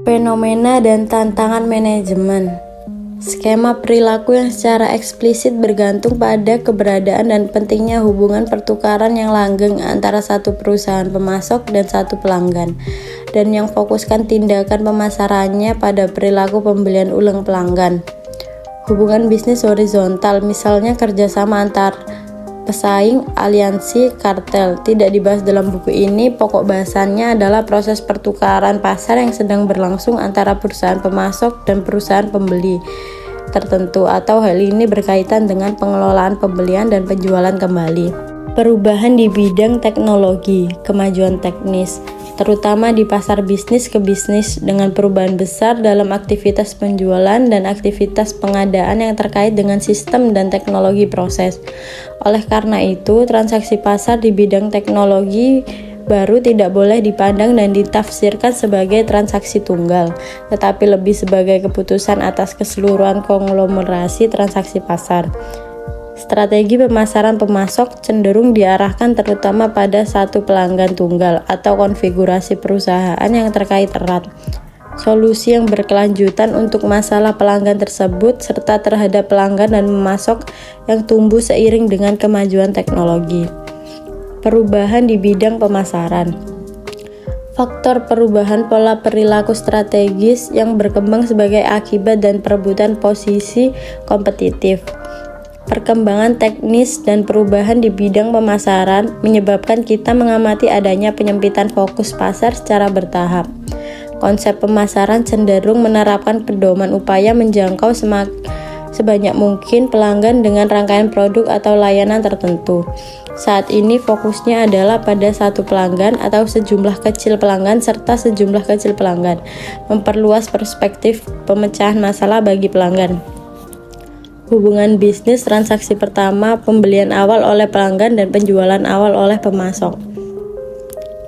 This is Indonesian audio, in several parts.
Fenomena dan tantangan manajemen. Skema perilaku yang secara eksplisit bergantung pada keberadaan dan pentingnya hubungan pertukaran yang langgeng antara satu perusahaan pemasok dan satu pelanggan, dan yang fokuskan tindakan pemasarannya pada perilaku pembelian ulang pelanggan. Hubungan bisnis horizontal, misalnya kerjasama antar pesaing, aliansi, kartel, tidak dibahas dalam buku ini. Pokok bahasannya adalah proses pertukaran pasar yang sedang berlangsung antara perusahaan pemasok dan perusahaan pembeli tertentu, atau hal ini berkaitan dengan pengelolaan pembelian dan penjualan kembali. Perubahan di bidang teknologi, kemajuan teknis, terutama di pasar bisnis ke bisnis, dengan perubahan besar dalam aktivitas penjualan dan aktivitas pengadaan yang terkait dengan sistem dan teknologi proses. Oleh karena itu, transaksi pasar di bidang teknologi baru tidak boleh dipandang dan ditafsirkan sebagai transaksi tunggal, tetapi lebih sebagai keputusan atas keseluruhan konglomerasi transaksi pasar. Strategi pemasaran pemasok cenderung diarahkan terutama pada satu pelanggan tunggal atau konfigurasi perusahaan yang terkait erat, solusi yang berkelanjutan untuk masalah pelanggan tersebut, serta terhadap pelanggan dan pemasok yang tumbuh seiring dengan kemajuan teknologi. Perubahan di bidang pemasaran. Faktor perubahan pola perilaku strategis yang berkembang sebagai akibat dan perebutan posisi kompetitif. Perkembangan teknis dan perubahan di bidang pemasaran menyebabkan kita mengamati adanya penyempitan fokus pasar secara bertahap. Konsep pemasaran cenderung menerapkan pedoman upaya menjangkau sebanyak mungkin pelanggan dengan rangkaian produk atau layanan tertentu. Saat ini fokusnya adalah pada satu pelanggan atau sejumlah kecil pelanggan serta sejumlah kecil pelanggan, memperluas perspektif pemecahan masalah bagi pelanggan. Hubungan bisnis, transaksi pertama, pembelian awal oleh pelanggan dan penjualan awal oleh pemasok.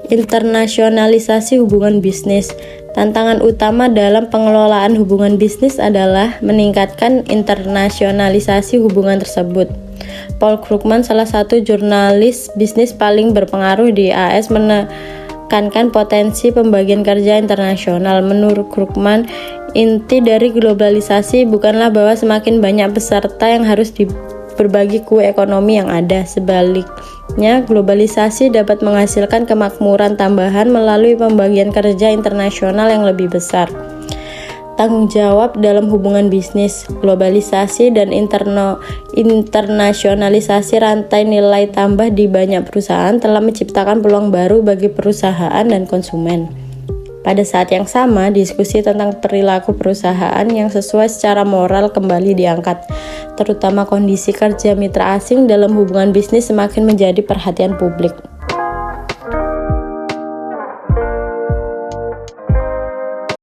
Internasionalisasi hubungan bisnis. Tantangan utama dalam pengelolaan hubungan bisnis adalah meningkatkan internasionalisasi hubungan tersebut. Paul Krugman, salah satu jurnalis bisnis paling berpengaruh di AS, menekankan potensi pembagian kerja internasional. Menurut Krugman, inti dari globalisasi bukanlah bahwa semakin banyak peserta yang harus berbagi kue ekonomi yang ada. Sebaliknya, globalisasi dapat menghasilkan kemakmuran tambahan melalui pembagian kerja internasional yang lebih besar. Tanggung jawab dalam hubungan bisnis, globalisasi dan internasionalisasi rantai nilai tambah di banyak perusahaan telah menciptakan peluang baru bagi perusahaan dan konsumen. Pada saat yang sama, diskusi tentang perilaku perusahaan yang sesuai secara moral kembali diangkat, terutama kondisi kerja mitra asing dalam hubungan bisnis semakin menjadi perhatian publik.